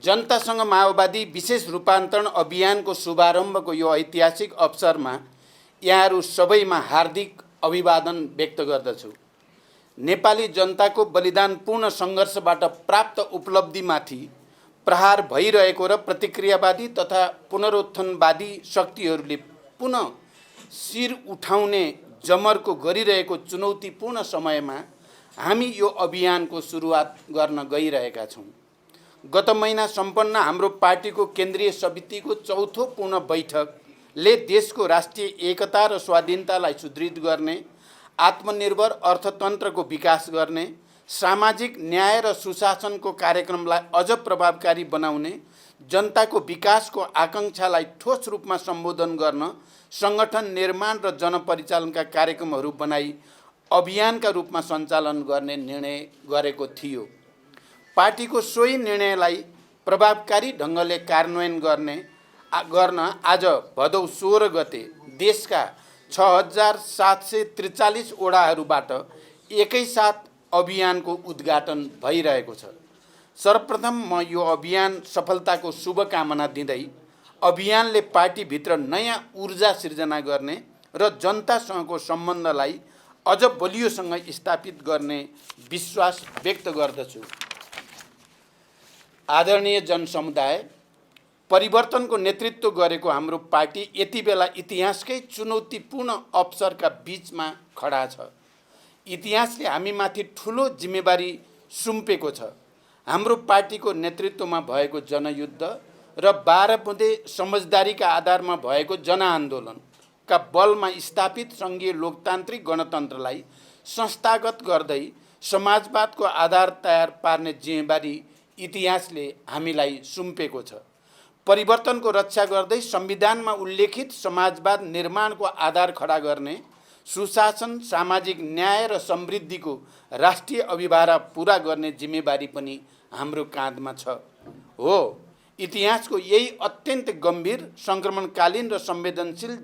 जनतासँग माओवादी विशेष रूपान्तरण अभियानको शुभारम्भको यो ऐतिहासिक अवसरमा यहाँहरू सबैमा हार्दिक अभिवादन व्यक्त गर्दछु। नेपाली जनताको बलिदानपूर्ण सङ्घर्षबाट प्राप्त उपलब्धिमाथि प्रहार भइरहेको र प्रतिक्रियावादी तथा पुनरुत्थानवादी शक्तिहरूले पुनः शिर उठाउने जमर्को गरिरहेको चुनौतीपूर्ण समयमा हामी यो अभियानको सुरुवात गर्न गइरहेका छौँ। गत महिना सम्पन्न हाम्रो पार्टीको केन्द्रीय समितिको चौथो पूर्ण बैठकले देशको राष्ट्रिय एकता र स्वाधीनतालाई सुदृढ गर्ने, आत्मनिर्भर अर्थतन्त्रको विकास गर्ने, सामाजिक न्याय र सुशासनको कार्यक्रमलाई अझ प्रभावकारी बनाउने, जनताको विकासको आकाङ्क्षालाई ठोस रूपमा सम्बोधन गर्न, सङ्गठन निर्माण र जनपरिचालनका कार्यक्रमहरू बनाई अभियानका रूपमा सञ्चालन गर्ने निर्णय गरेको थियो। पार्टीको सोही निर्णयलाई प्रभावकारी ढङ्गले कार्यान्वयन गर्न आज भदौ 16 गते देशका 6743 वडाहरूबाट एकैसाथ अभियानको उद्घाटन भइरहेको छ। सर्वप्रथम म यो अभियान सफलताको शुभकामना दिँदै अभियानले पार्टीभित्र नयाँ ऊर्जा सिर्जना गर्ने र जनतासँगको सम्बन्धलाई अझ बलियोसँग स्थापित गर्ने विश्वास व्यक्त गर्दछु। आदरणीय जनसमुदाय, परिवर्तनको नेतृत्व गरेको हाम्रो पार्टी यति बेला इतिहासकै चुनौतीपूर्ण अवसरका बीचमा खडा छ। इतिहासले हामीमाथि ठुलो जिम्मेवारी सुम्पेको छ। हाम्रो पार्टीको नेतृत्वमा भएको जनयुद्ध र 12 बुँदे समझदारीका आधारमा भएको जनआन्दोलनका बलमा स्थापित सङ्घीय लोकतान्त्रिक गणतन्त्रलाई संस्थागत गर्दै समाजवादको आधार तयार पार्ने जिम्मेवारी इतिहासले हामीलाई सुम्पेको छ। परिवर्तनको रक्षा गर्दै संविधानमा उल्लेखित समाजवाद निर्माणको आधार खडा गर्ने, सुशासन, सामाजिक न्याय र समृद्धिको राष्ट्रिय अभिभारा पुरा गर्ने जिम्मेवारी पनि हाम्रो काँधमा छ। हो, इतिहासको यही अत्यन्त गम्भीर, सङ्क्रमणकालीन र संवेदनशील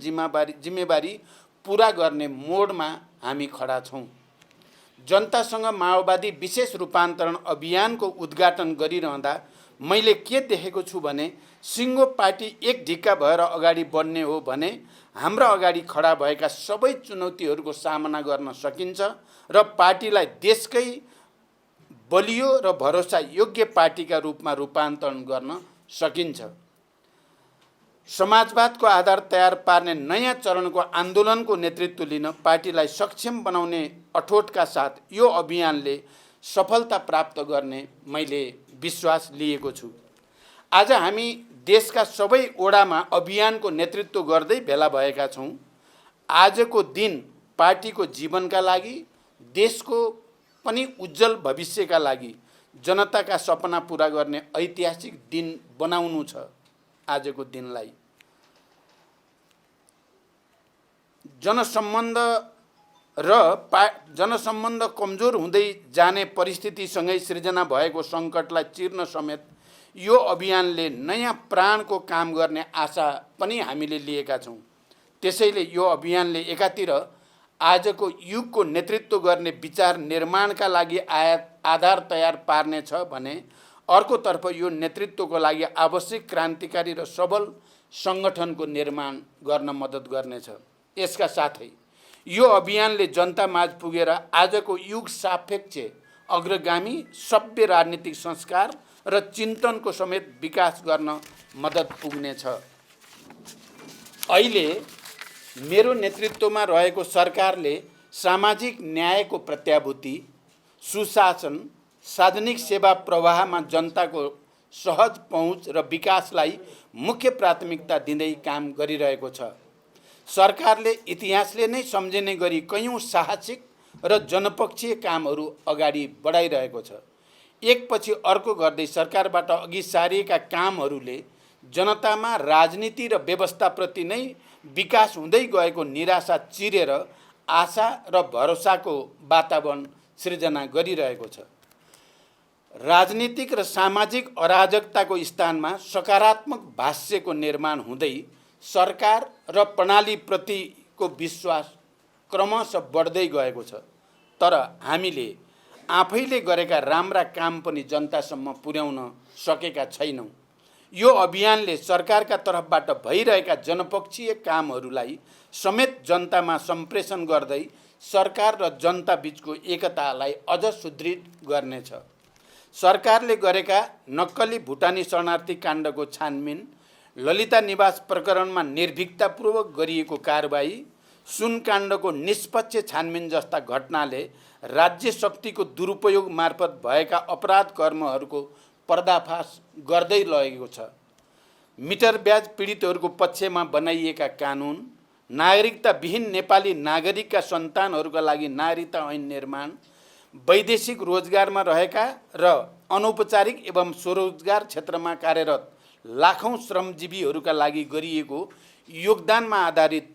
जिम्मेवारी पुरा गर्ने मोडमा हामी खडा छौँ। जनतासँग माओवादी विशेष रूपान्तरण अभियानको उद्घाटन गरिरहँदा मैले के देखेको छु भने, सिङ्गो पार्टी एक ढिक्का भएर अगाडि बढ्ने हो भने हाम्रा अगाडि खडा भएका सबै चुनौतीहरूको सामना गर्न सकिन्छ र पार्टीलाई देशकै बलियो र भरोसा योग्य पार्टीका रूपमा रूपान्तरण गर्न सकिन्छ। समाजवादको आधार तयार पार्ने नयाँ चरणको आन्दोलनको नेतृत्व लिन पार्टीलाई सक्षम बनाउने अठोटका साथ यो अभियानले सफलता प्राप्त गर्ने मैले विश्वास लिएको छु। आज हामी देशका सबै ओडामा अभियानको नेतृत्व गर्दै भेला भएका छौँ। आजको दिन पार्टीको जीवनका लागि, देशको पनि उज्जवल भविष्यका लागि जनताका सपना पुरा गर्ने ऐतिहासिक दिन बनाउनु छ। आजको दिनलाई जनसम्बन्ध कमजोर हुँदै जाने परिस्थितिसँगै सृजना भएको सङ्कटलाई चिर्न समेत यो अभियानले नयाँ प्राणको काम गर्ने आशा पनि हामीले लिएका छौँ। त्यसैले यो अभियानले एकातिर आजको युगको नेतृत्व गर्ने विचार निर्माणका लागि आधार तयार पार्नेछ भने अर्कोतर्फ यो नेतृत्वको लागि आवश्यक क्रान्तिकारी र सबल सङ्गठनको निर्माण गर्न मद्दत गर्नेछ। यसका साथै यो अभियानले जनतामाझ पुगेर आजको युग सापेक्ष अग्रगामी सभ्य राजनीतिक संस्कार र चिन्तनको समेत विकास गर्न मद्दत पुग्नेछ। अहिले मेरो नेतृत्वमा रहेको सरकारले सामाजिक न्यायको प्रत्याभूति, सुशासन, सार्वजनिक सेवा प्रवाहमा जनताको सहज पहुँच र विकासलाई मुख्य प्राथमिकता दिँदै काम गरिरहेको छ। सरकारले इतिहासले नै सम्झिने गरी कैयौँ साहसिक र जनपक्षीय कामहरू अगाडि बढाइरहेको छ। एकपछि अर्को गर्दै सरकारबाट अघि सारिएका कामहरूले जनतामा राजनीति र व्यवस्थाप्रति नै विकास हुँदै गएको निराशा चिरेर आशा र भरोसाको वातावरण सृजना गरिरहेको छ। राजनीतिक र सामाजिक अराजकताको स्थानमा सकारात्मक भाष्यको निर्माण हुँदै सरकार र प्रणालीप्रतिको विश्वास क्रमशः बढ्दै गएको छ। तर हामीले आफैले गरेका राम्रा काम पनि जनतासम्म पुर्याउन सकेका छैनौँ। यो अभियानले सरकारका तर्फबाट भइरहेका जनपक्षीय कामहरूलाई समेत जनतामा सम्प्रेषण गर्दै सरकार र जनता बीचको एकतालाई अझ सुदृढ गर्नेछ। सरकारले गरेका नक्कली भुटानी शरणार्थी काण्डको छानबिन, ललिता निवास प्रकरणमा निर्भीकतापूर्वक गरिएको कारबाही, सुन काण्डको निष्पक्ष छानबिन जस्ता घटनाले राज्य शक्तिको दुरुपयोग मार्फत भएका अपराध कर्महरूको पर्दाफास गर्दै लगेको छ। मिटर ब्याज पीडितहरूको पक्षमा बनाइएका कानुन, नागरिकताविहीन नेपाली नागरिकका सन्तानहरूका लागि नागरिकता ऐन निर्माण, वैदेशिक रोजगारमा रहेका र अनौपचारिक एवं स्वरोजगार क्षेत्रमा कार्यरत लाखौं श्रमजीवीहरूका लागि गरिएको योगदानमा आधारित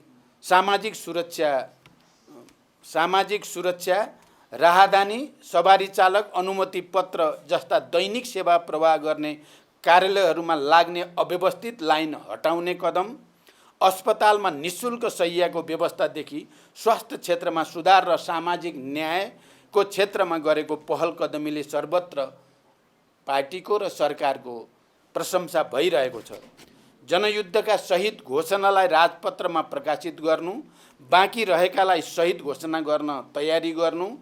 सामाजिक सुरक्षा, राहदानी, सवारी चालक अनुमति पत्र जस्ता दैनिक सेवा प्रवाह गर्ने कार्यालयहरूमा लाग्ने अव्यवस्थित लाइन हटाउने कदम, अस्पतालमा निःशुल्क शय्याको व्यवस्थादेखि स्वास्थ्य क्षेत्रमा सुधार र सामाजिक न्यायको क्षेत्रमा गरेको पहल कदमीले सर्वत्र पार्टीको र सरकारको प्रशंसा भइरहेको छ। जनयुद्धका शहीद घोषणालाई राजपत्रमा प्रकाशित गर्नु, बाँकी रहेकालाई शहीद घोषणा गर्न तयारी गर्नु,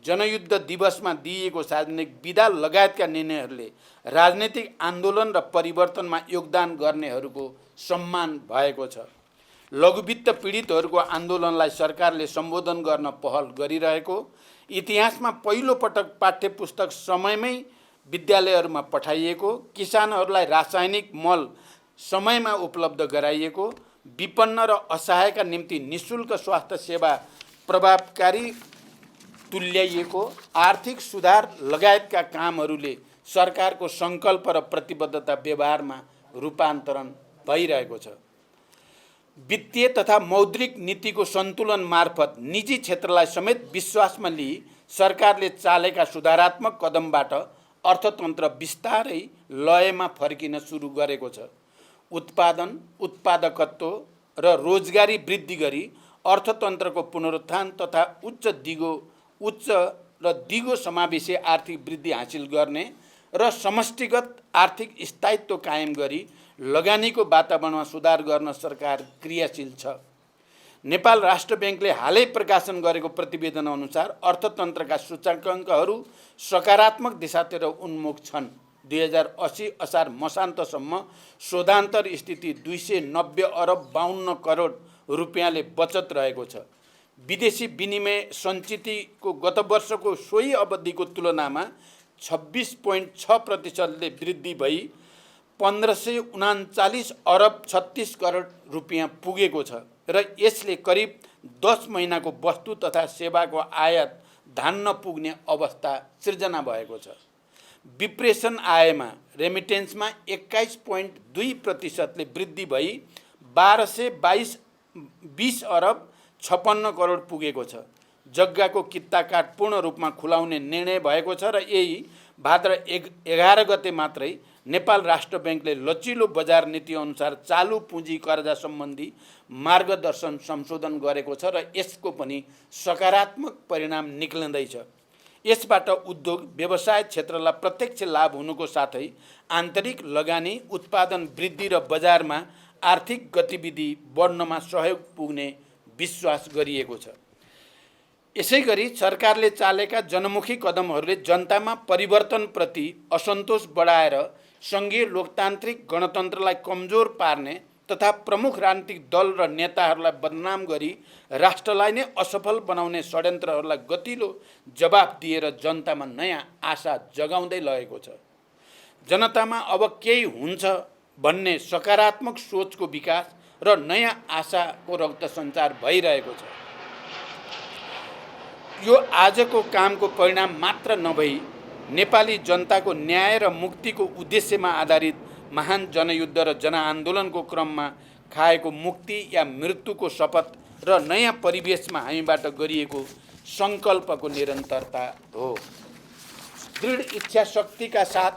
जनयुद्ध दिवसमा दिइएको सार्वजनिक विदा लगायतका निर्णयहरूले राजनीतिक आन्दोलन र परिवर्तनमा योगदान गर्नेहरूको सम्मान भएको छ। लघुवित्त पीडितहरूको आन्दोलनलाई सरकारले सम्बोधन गर्न पहल गरिरहेको, इतिहासमा पहिलो पटक पाठ्यपुस्तक समयमै विद्यालयहरूमा पठाइएको, किसानहरूलाई रासायनिक मल समयमा उपलब्ध गराइएको, विपन्न र असहायका निम्ति निःशुल्क स्वास्थ्य सेवा प्रभावकारी तुल्याइएको, आर्थिक सुधार लगायतका कामहरूले सरकारको सङ्कल्प र प्रतिबद्धता व्यवहारमा रूपान्तरण भइरहेको छ। वित्तीय तथा मौद्रिक नीतिको सन्तुलन मार्फत निजी क्षेत्रलाई समेत विश्वासमा लिई सरकारले चालेका सुधारात्मक कदमबाट अर्थतन्त्र बिस्तारै लयमा फर्किन सुरु गरेको छ। उत्पादन, उत्पादकत्व र रोजगारी वृद्धि गरी अर्थतन्त्रको पुनरुत्थान तथा उच्च र दिगो समावेशी आर्थिक वृद्धि हासिल गर्ने र समष्टिगत आर्थिक स्थायित्व कायम गरी लगानीको वातावरणमा सुधार गर्न सरकार क्रियाशील छ। नेपाल राष्ट्र ब्याङ्कले हालै प्रकाशन गरेको प्रतिवेदन अनुसार अर्थतन्त्रका सूचकाङ्कहरू सकारात्मक दिशातिर उन्मुख छन्। 2080 असार मसान्तसम्म शोधान्तर स्थिति 290 अरब 52 करोड रुपियाँले बचत रहेको छ। विदेशी विनिमय सञ्चितको गत वर्षको सोही अवधिको तुलनामा 26.6% वृद्धि भई 1539 अरब 36 करोड रुपियाँ पुगेको छ र यसले करिब 10 महिनाको वस्तु तथा सेवाको आयात धान्न पुग्ने अवस्था सिर्जना भएको छ। विप्रेषण आयमा रेमिटेन्समा 21.2% वृद्धि भई 1220 अरब 56 करोड पुगेको छ। जग्गाको किता कार्ड पूर्ण रूपमा खुलाउने निर्णय भएको छ र यही भाद्र 11 गते मात्रै नेपाल राष्ट्र ब्याङ्कले लचिलो बजार नीति अनुसार चालु पुँजी कर्जा सम्बन्धी मार्गदर्शन संशोधन गरेको छ र यसको पनि सकारात्मक परिणाम निक्लिँदैछ। यसबाट उद्योग व्यवसाय क्षेत्रलाई प्रत्यक्ष लाभ हुनुको साथै आन्तरिक लगानी, उत्पादन वृद्धि र बजारमा आर्थिक गतिविधि बढ्नमा सहयोग पुग्ने विश्वास गरिएको छ। यसैगरी सरकारले चालेका जनमुखी कदमहरूले जनतामा परिवर्तनप्रति असन्तोष बढाएर सङ्घीय लोकतान्त्रिक गणतन्त्रलाई कमजोर पार्ने तथा प्रमुख राजनीतिक दल र नेताहरूलाई बदनाम गरी राष्ट्रलाई नै असफल बनाउने षड्यन्त्रहरूलाई गतिलो जवाफ दिएर जनतामा नयाँ आशा जगाउँदै लगेको छ। जनतामा अब केही हुन्छ भन्ने सकारात्मक सोचको विकास र नयाँ आशाको रक्त सञ्चार भइरहेको छ। यो आजको कामको परिणाम मात्र नभई नेपाली जनताको न्याय र मुक्तिको उद्देश्यमा आधारित महान जनयुद्ध र जनआन्दोलनको क्रममा खाएको मुक्ति या मृत्युको शपथ र नयाँ परिवेशमा हामीबाट गरिएको सङ्कल्पको निरन्तरता हो। दृढ इच्छा शक्तिका साथ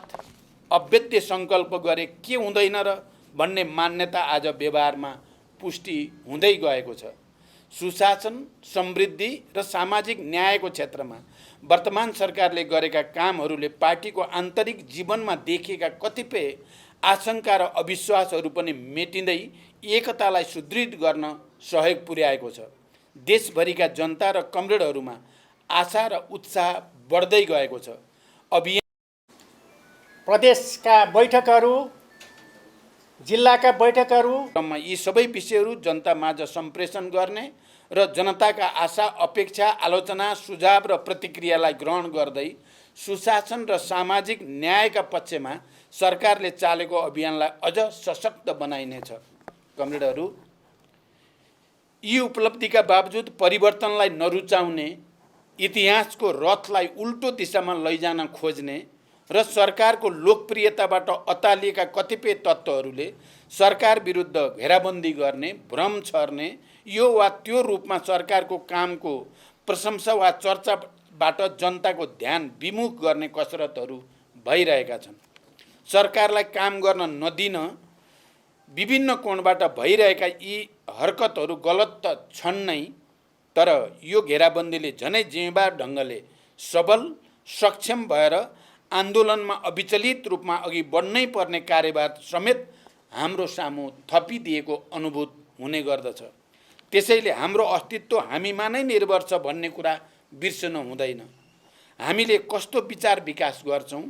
अभेद्य सङ्कल्प गरे के हुँदैन र भन्ने मान्यता आज व्यवहारमा पुष्टि हुँदै गएको छ। सुशासन, समृद्धि र सामाजिक न्यायको क्षेत्रमा वर्तमान सरकारले गरेका कामहरूले पार्टीको आन्तरिक जीवनमा देखिएका कतिपय आशंका र अविश्वासहरू पनि मेटिँदै एकतालाई सुदृढ गर्न सहयोग पुर्याएको छ। देशभरिका जनता र कमरेडहरूमा आशा र उत्साह बढ्दै गएको छ। अभियान प्रदेशका बैठकहरू, जिल्लाका बैठकहरू यी सबै विषयहरू जनतामाझ सम्प्रेषण गर्ने र जनताका आशा, अपेक्षा, आलोचना, सुझाव र प्रतिक्रियालाई ग्रहण गर्दै सुशासन र सामाजिक न्यायका पक्षमा सरकारले चालेको अभियानलाई अझ सशक्त बनाइनेछ। कमरेडहरू, यी उपलब्धिका बावजुद परिवर्तनलाई नरुचाउने, इतिहासको रथलाई उल्टो दिशामा लैजान खोज्ने र सरकारको लोकप्रियताबाट अतालिएका कतिपय तत्त्वहरूले सरकार विरुद्ध घेराबन्दी गर्ने, भ्रम छर्ने, यो वा त्यो रूपमा सरकारको कामको प्रशंसा वा चर्चाबाट जनताको ध्यान विमुख गर्ने कसरतहरू भइरहेका छन्। सरकारलाई काम गर्न नदिन विभिन्न कोणबाट भइरहेका यी हरकतहरू गलत त छन् नै, तर यो घेराबन्दीले झनै जिम्मेवार ढङ्गले सबल, सक्षम भएर आन्दोलनमा अविचलित रूपमा अघि बढ्नै पर्ने कार्यभार समेत हाम्रो सामु थपिदिएको अनुभूत हुने गर्दछ। त्यसैले हाम्रो अस्तित्व हामीमा नै निर्भर छ भन्ने कुरा बिर्सनु हुँदैन। हामीले कस्तो विचार विकास गर्छौँ,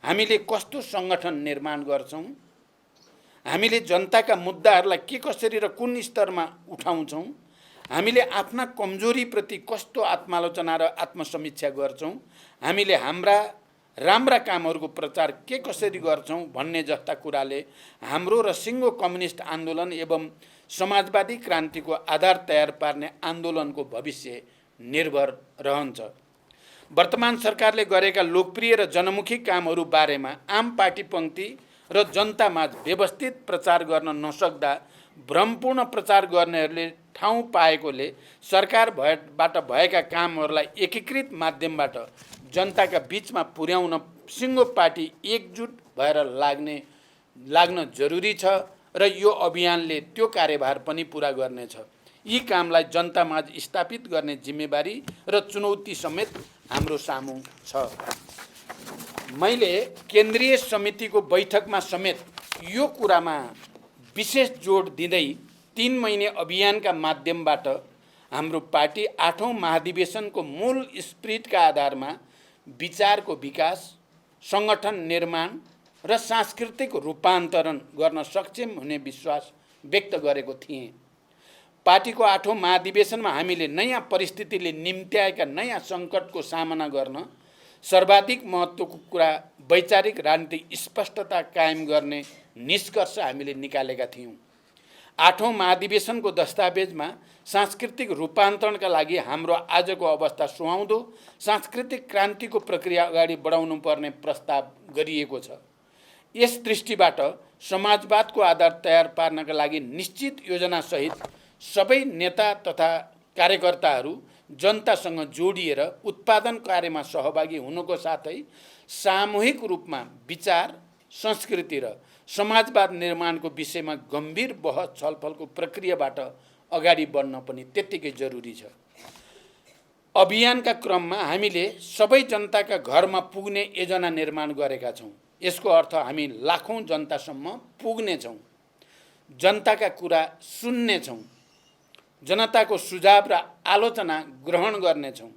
हामीले कस्तो सङ्गठन निर्माण गर्छौँ, हामीले जनताका मुद्दाहरूलाई के कसरी र कुन स्तरमा उठाउँछौँ, हामीले आफ्ना कमजोरीप्रति कस्तो आत्मालोचना र आत्मसमीक्षा गर्छौँ, हामीले हाम्रा राम्रा कामहरूको प्रचार के कसरी गर्छौँ भन्ने जस्ता कुराले हाम्रो र सिङ्गो कम्युनिस्ट आन्दोलन एवं समाजवादी क्रान्तिको आधार तयार पार्ने आन्दोलनको भविष्य निर्भर रहन्छ। वर्तमान सरकारले गरेका लोकप्रिय र जनमुखी कामहरू बारेमा आम पार्टी पङ्क्ति र जनतामाझ व्यवस्थित प्रचार गर्न नसक्दा भ्रमपूर्ण प्रचार गर्नेहरूले ठाउँ पाएकोले सरकारबाट भएका कामहरूलाई एकीकृत माध्यमबाट जनताका बीचमा पुर्याउन सिङ्गो पार्टी एकजुट भएर लाग्न जरुरी छ र यो अभियानले त्यो कार्यभार पनि पुरा गर्नेछ। यी कामलाई जनतामाझ स्थापित गर्ने जिम्मेवारी र चुनौती समेत हाम्रो सामु छ। मैले केन्द्रीय समितिको बैठकमा समेत यो कुरामा विशेष जोड दिँदै 3 महिने अभियानका माध्यमबाट हाम्रो पार्टी 8औं महाधिवेशनको मूल स्पिरिटका आधारमा विचारको विकास, सङ्गठन निर्माण र सांस्कृतिक रूपान्तरण गर्न सक्षम हुने विश्वास व्यक्त गरेको थिएँ। पार्टीको 8औं महाधिवेशनमा हामीले नयाँ परिस्थितिले निम्त्याएका नयाँ सङ्कटको सामना गर्न सर्वाधिक महत्त्वको कुरा वैचारिक राजनीतिक स्पष्टता कायम गर्ने निष्कर्ष हामीले निकालेका थियौँ। 8औं महाधिवेशनको दस्तावेजमा सांस्कृतिक रूपान्तरणका लागि हाम्रो आजको अवस्था सुहाउँदो सांस्कृतिक क्रान्तिको प्रक्रिया अगाडि बढाउनु पर्ने प्रस्ताव गरिएको छ। यस दृष्टिबाट समाजवादको आधार तयार पार्नका लागि निश्चित योजनासहित सबै नेता तथा कार्यकर्ताहरू जनतासँग जोडिएर उत्पादन कार्यमा सहभागी हुनुको साथै सामूहिक रूपमा विचार, संस्कृति र समाजवाद निर्माणको विषयमा गम्भीर बहस छलफलको प्रक्रियाबाट अगाडि बढ्न पनि त्यत्तिकै जरुरी छ। अभियानका क्रममा हामीले सबै जनताका घरमा पुग्ने योजना निर्माण गरेका छौँ। यसको अर्थ हामी लाखौँ जनतासम्म पुग्नेछौँ, जनताका कुरा सुन्नेछौँ, जनताको सुझाव र आलोचना ग्रहण गर्नेछौँ।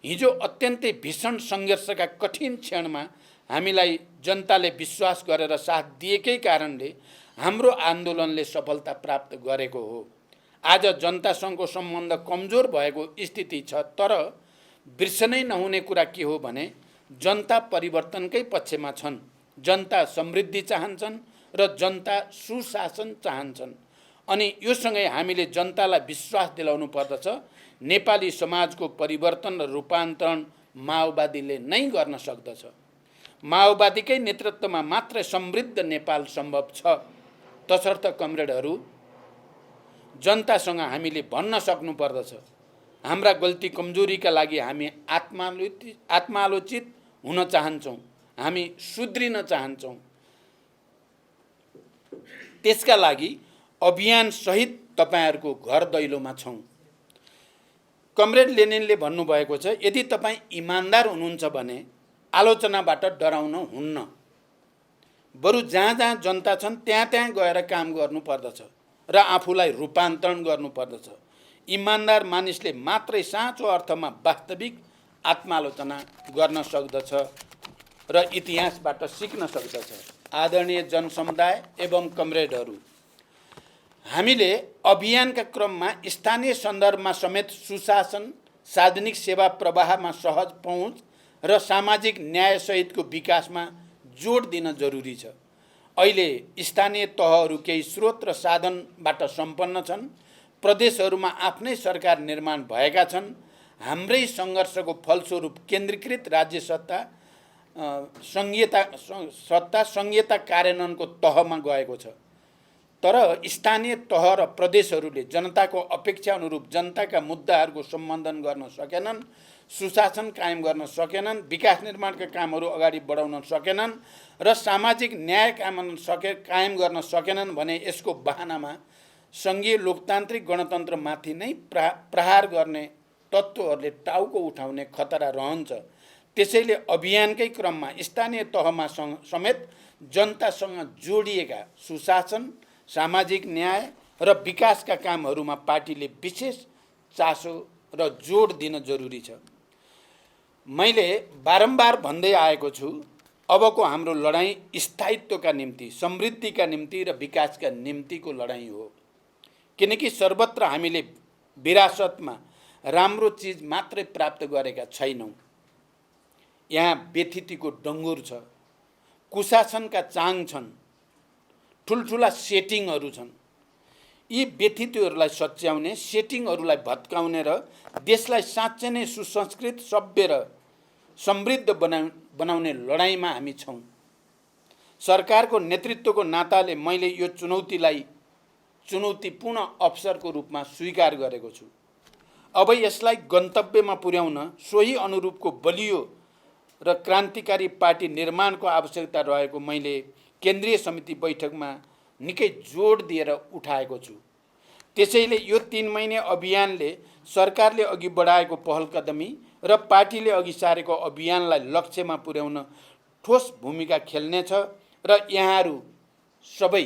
हिजो अत्यन्तै भीषण सङ्घर्षका कठिन क्षणमा हामीलाई जनताले विश्वास गरेर साथ दिएकै कारणले हाम्रो आन्दोलनले सफलता प्राप्त गरेको हो। आज जनतासँगको सम्बन्ध कमजोर भएको स्थिति छ, तर बिर्सनै नहुने कुरा के हो भने जनता परिवर्तनकै पक्षमा छन्। जनता समृद्धि चाहन्छन् र जनता सुशासन चाहन्छन्। अनि यो सँगै हामीले जनतालाई विश्वास दिलाउनु पर्दछ नेपाली समाजको परिवर्तन र रूपान्तरण माओवादीले नै गर्न सक्दछ। माओवादीकै नेतृत्वमा मात्र समृद्ध नेपाल सम्भव छ। तसर्थ कमरेडहरू, जनतासँग हामीले भन्न सक्नु पर्दछ, हाम्रा गल्ती कमजोरीका लागि हामी आत्मालोचित हुन चाहन्छौँ, हामी सुध्रिन चाहन्छौँ। त्यसका लागि अभियान सहित तपाईहरुको घर दैलोमा छौँ। कमरेड लेनिनले भन्नुभएको छ, यदि तपाईँ इमान्दार हुनुहुन्छ भने आलोचनाबाट डराउन हुन्न, बरु जहाँ जहाँ जनता छन् त्यहाँ त्यहाँ गएर काम गर्नुपर्दछ र आफूलाई रूपान्तरण गर्नुपर्दछ। इमान्दार मानिसले मात्रै साँचो अर्थमा वास्तविक आत्मालोचना गर्न सक्दछ र इतिहासबाट सिक्न सक्दछ। आदरणीय जनसमुदाय एवं कमरेडहरू, हामीले अभियानका क्रममा स्थानीय सन्दर्भमा समेत सुशासन, सार्वजनिक सेवा प्रवाहमा सहज पहुँच र सामाजिक न्यायसहितको विकासमा जोड दिन जरुरी छ। अहिले स्थानीय तहहरू केही स्रोत र साधनबाट सम्पन्न छन्। प्रदेशहरूमा आफ्नै सरकार निर्माण भएका छन्। हाम्रै सङ्घर्षको फलस्वरूप केन्द्रीकृत राज्य सत्ता संहिता कार्यान्वयनको तहमा गएको छ। तर स्थानीय तह र प्रदेशहरूले जनताको अपेक्षा अनुरूप जनताका मुद्दाहरूको सम्बोधन गर्न सकेनन्, सुशासन कायम गर्न सकेनन्, विकास निर्माणका कामहरू अगाडि बढाउन सकेनन् र सामाजिक न्याय कायम गर्न सकेनन् भने यसको बहानामा सङ्घीय लोकतान्त्रिक गणतन्त्रमाथि नै प्रहार गर्ने तत्त्वहरूले टाउको उठाउने खतरा रहन्छ। त्यसैले अभियानकै क्रममा स्थानीय तहमा समेत जनतासँग जोडिएका सुशासन, सामाजिक न्याय र विकासका कामहरूमा पार्टीले विशेष चासो र जोड दिन जरुरी छ। मैले बारम्बार भन्दै आएको छु, अबको हाम्रो लडाईँ स्थायित्वका निम्ति, समृद्धिका निम्ति र विकासका निम्तिको लडाईँ हो। किनकि सर्वत्र हामीले विरासतमा राम्रो चिज मात्रै प्राप्त गरेका छैनौँ। यहाँ व्यथितिको डङ्गुर छ, कुशासनका चाङ छन्, ठुल्ठुला सेटिङहरू छन्। यी व्यथितिहरूलाई सच्याउने, सेटिङहरूलाई भत्काउने र देशलाई साँच्चै नै सुसंस्कृत, सभ्य र समृद्ध बनाउने लडाईँमा हामी छौँ। सरकारको नेतृत्वको नाताले मैले यो चुनौतीपूर्ण अवसरको रूपमा स्वीकार गरेको छु। अब यसलाई गन्तव्यमा पुर्याउन सोही अनुरूपको बलियो र क्रान्तिकारी पार्टी निर्माणको आवश्यकता रहेको मैले केन्द्रीय समिति बैठकमा निकै जोड दिएर उठाएको छु। त्यसैले यो 3 महिने अभियानले सरकारले अघि बढाएको पहल कदमी र पार्टीले अघि सारेको अभियानलाई लक्ष्यमा पुर्याउन ठोस भूमिका खेल्नेछ र यहाँहरू सबै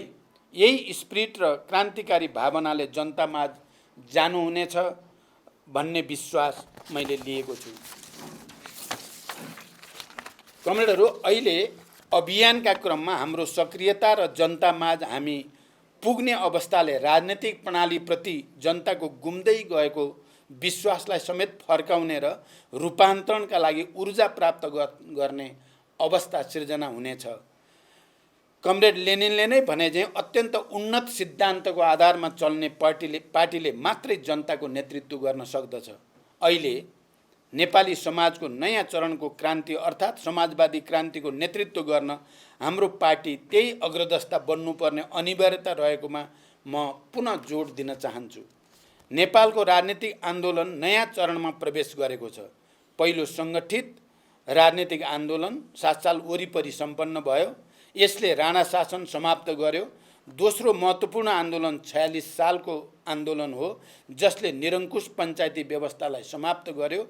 यही स्पिरिट र क्रान्तिकारी भावनाले जनतामाझ जानुहुनेछ भन्ने विश्वास मैले लिएको छु। कमरेडहरू, अहिले अभियानका क्रममा हाम्रो सक्रियता र जनतामाझ हामी पुग्ने अवस्थाले राजनीतिक प्रणालीप्रति जनताको गुम्दै गएको विश्वासलाई समेत फर्काउने र रूपान्तरणका लागि ऊर्जा प्राप्त गर्ने अवस्था सिर्जना हुनेछ। कमरेड लेनिनले नै भने चाहिँ अत्यन्त उन्नत सिद्धान्तको आधारमा चल्ने पार्टीले मात्रै जनताको नेतृत्व गर्न सक्दछ। अहिले नेपाली समाजको नयाँ चरणको क्रान्ति अर्थात् समाजवादी क्रान्तिको नेतृत्व गर्न हाम्रो पार्टी त्यही अग्रदस्ता बन्नुपर्ने अनिवार्यता रहेकोमा म पुनः जोड दिन चाहन्छु। नेपालको राजनीतिक आन्दोलन नयाँ चरणमा प्रवेश गरेको छ। पहिलो सङ्गठित राजनीतिक आन्दोलन 7 साल वरिपरि सम्पन्न भयो। यसले राणा शासन समाप्त गर्यो। दोस्रो महत्त्वपूर्ण आन्दोलन 46 सालको आन्दोलन हो, जसले निरङ्कुश पञ्चायती व्यवस्थालाई समाप्त गर्यो।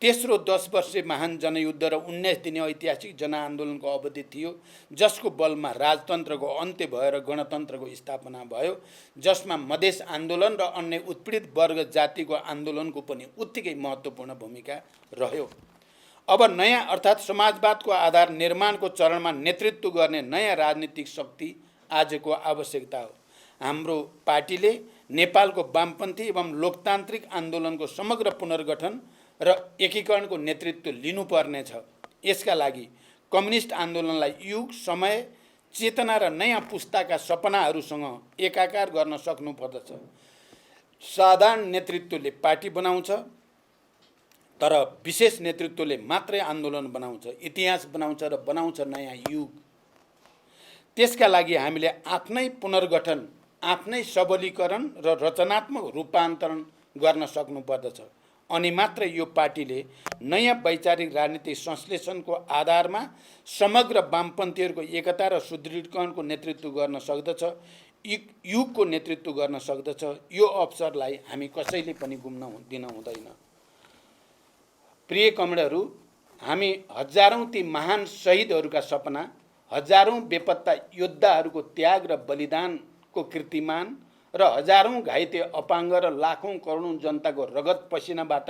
तेस्रो 10 वर्षे महान जनयुद्ध र 19 दिने ऐतिहासिक जनआन्दोलनको अवधि थियो, जसको बलमा राजतन्त्रको अन्त्य भयो र गणतन्त्रको स्थापना भयो, जसमा मधेस आन्दोलन र अन्य उत्पीडित वर्ग जातिको आन्दोलनको पनि उत्तिकै महत्त्वपूर्ण भूमिका रह्यो। अब नयाँ अर्थात् समाजवादको आधार निर्माणको चरणमा नेतृत्व गर्ने नयाँ राजनीतिक शक्ति आजको आवश्यकता हो। हाम्रो पार्टीले नेपालको वामपन्थी एवं लोकतान्त्रिक आन्दोलनको समग्र पुनर्गठन र एकीकरणको नेतृत्व लिनुपर्नेछ। यसका लागि कम्युनिस्ट आन्दोलनलाई युग, समय, चेतना र नयाँ पुस्ताका सपनाहरूसँग एकाकार गर्न सक्नुपर्दछ। साधारण नेतृत्वले पार्टी बनाउँछ, तर विशेष नेतृत्वले मात्रै आन्दोलन बनाउँछ, इतिहास बनाउँछ र बनाउँछ नयाँ युग। त्यसका लागि हामीले आफ्नै पुनर्गठन, आफ्नै सबलीकरण र रचनात्मक रूपान्तरण गर्न सक्नुपर्दछ। अनि मात्र यो पार्टीले नयाँ वैचारिक राजनीतिक संश्लेषणको आधारमा समग्र वामपन्थीहरूको एकता र सुदृढीकरणको नेतृत्व गर्न सक्दछ, युगको नेतृत्व गर्न सक्दछ। यो अवसरलाई हामी कसैले पनि गुम्न दिन हुँदैन। प्रिय कमरेडहरू, हामी हजारौं ती महान शहीदहरूका सपना, हजारौं बेपत्ता योद्धाहरूको त्याग र बलिदानको कीर्तिमान र हजारौं घाइते अपाङ्ग र लाखौं करोडौं जनताको रगत पसिनाबाट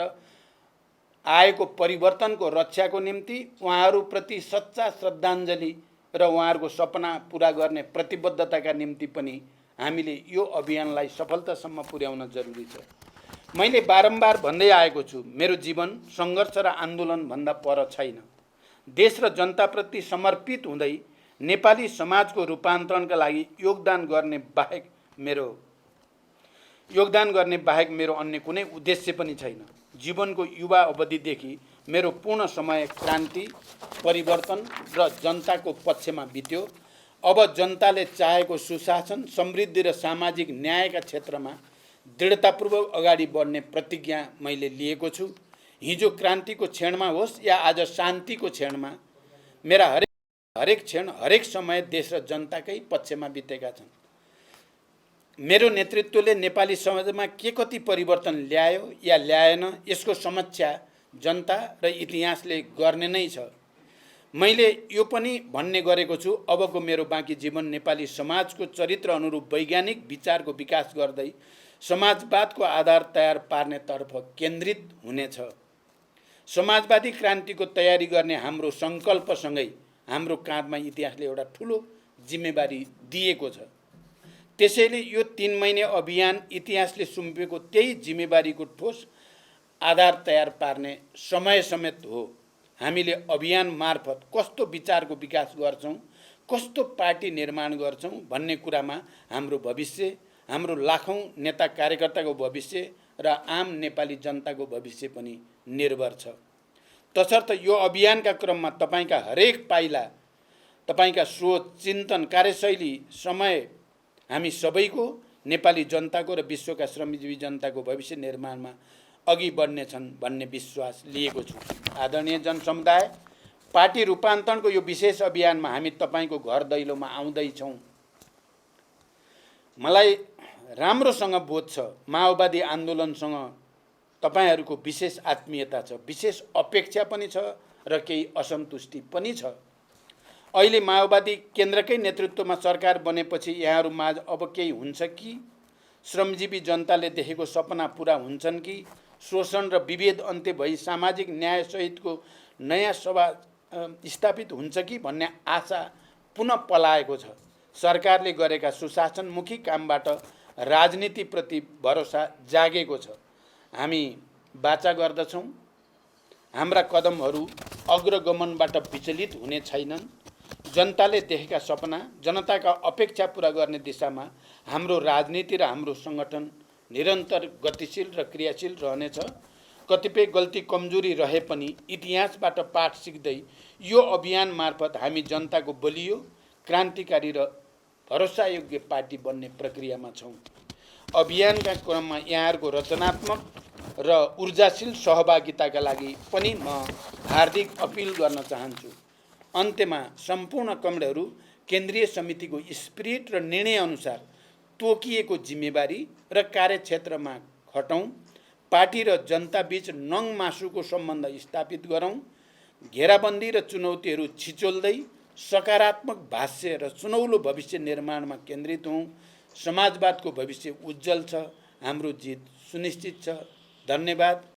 आएको परिवर्तनको रक्षाको निम्ति उहाँहरूप्रति सच्चा श्रद्धाञ्जली र उहाँहरूको सपना पूरा गर्ने प्रतिबद्धताका निम्ति पनि हामीले यो अभियानलाई सफलतासम्म पुर्याउन जरुरी छ। मैले बारम्बार भन्दै आएको छु, मेरो जीवन सङ्घर्ष र आन्दोलनभन्दा पर छैन। देश र जनताप्रति समर्पित हुँदै नेपाली समाजको रूपान्तरणका लागि योगदान गर्ने बाहेक मेरो अन्य कुनै उद्देश्य पनि छैन। जीवनको युवा अवधिदेखि मेरो पूर्ण समय क्रान्ति, परिवर्तन र जनताको पक्षमा बित्यो। अब जनताले चाहेको सुशासन, समृद्धि र सामाजिक न्यायका क्षेत्रमा दृढतापूर्वक अगाडि बढ्ने प्रतिज्ञा मैले लिएको छु। हिजो क्रान्तिको क्षणमा होस् या आज शान्तिको क्षणमा, मेरा हरेक क्षण, हरेक समय देश र जनताकै पक्षमा बितेका छन्। मेरो नेतृत्वले नेपाली समाजमा के कति परिवर्तन ल्यायो या ल्याएन, यसको समीक्षा जनता र इतिहासले गर्ने नै छ। मैले यो पनि भन्ने गरेको छु, अबको मेरो बाँकी जीवन नेपाली समाजको चरित्र अनुरूप वैज्ञानिक विचारको विकास गर्दै समाजवादको आधार तयार पार्नेतर्फ केन्द्रित हुनेछ। समाजवादी क्रान्तिको तयारी गर्ने हाम्रो सङ्कल्पसँगै हाम्रो काँधमा इतिहासले एउटा ठुलो जिम्मेवारी दिएको छ। त्यसैले यो 3 महिने अभियान इतिहासले सुम्पेको त्यही जिम्मेवारीको ठोस आधार तयार पार्ने समय समेत हो। हामीले अभियान मार्फत कस्तो विचारको विकास गर्छौं, कस्तो पार्टी निर्माण गर्छौं भन्ने कुरामा हाम्रो भविष्य, हाम्रो लाखौं नेता कार्यकर्ताको भविष्य र आम नेपाली जनताको भविष्य पनि निर्भर छ। तसर्थ यो अभियानका क्रममा तपाईका हरेक पाइला, तपाईका सोच, चिन्तन, कार्यशैली, समय हामी सबैको, नेपाली जनताको र विश्वका श्रमजीवी जनताको भविष्य निर्माणमा अघि बढ्नेछन् भन्ने विश्वास लिएको छु। आदरणीय जनसमुदाय, पार्टी रूपान्तरणको यो विशेष अभियानमा हामी तपाईको घर दैलोमा आउँदैछौँ। मलाई राम्रोसँग बोध छ, माओवादी आन्दोलनसँग तपाईहरूको विशेष आत्मीयता छ, विशेष अपेक्षा पनि छ र केही असन्तुष्टि पनि छ। अहिले माओवादी केन्द्रकै नेतृत्वमा सरकार बनेपछि यहाँहरू माझ अब केही हुन्छ कि? श्रमजीवी जनताले देखेको सपना पूरा हुन्छन् कि? शोषण र विभेद अन्त्य भई सामाजिक न्याय सहितको नयाँ समाज स्थापित हुन्छ कि भन्ने आशा पुनः पलाएको छ। सरकारले गरेका सुशासनमुखी कामबाट राजनीतिप्रति भरोसा जागेको छ। हामी बाचा गर्दछौँ, हाम्रा कदमहरू अग्रगमनबाट विचलित हुने छैनन्। जनताले देखेका सपना, जनताका अपेक्षा पूरा गर्ने दिशामा हाम्रो राजनीति र हाम्रो सङ्गठन निरन्तर गतिशील र क्रियाशील रहनेछ। कतिपय गल्ती कमजोरी रहे पनि इतिहासबाट पाठ सिक्दै यो अभियान मार्फत हामी जनताको बलियो, क्रान्तिकारी र भरोसायोग्य पार्टी बन्ने प्रक्रियामा छौँ। अभियानका क्रममा यहाँहरूको रचनात्मक र ऊर्जाशील सहभागिताका लागि पनि म हार्दिक अपिल गर्न चाहन्छु। अन्त्यमा सम्पूर्ण कमरेडहरू केन्द्रीय समितिको स्पिरिट र निर्णय अनुसार तोकिएको जिम्मेवारी र कार्यक्षेत्रमा खटौँ। पार्टी र जनताबीच नङ मासुको सम्बन्ध स्थापित गरौँ। घेराबन्दी र चुनौतीहरू छिचोल्दै सकारात्मक भाष्य र सुनौलो भविष्य निर्माणमा केन्द्रित हौँ। समाजवादको भविष्य उज्जवल छ। हाम्रो जित सुनिश्चित छ। धन्यवाद।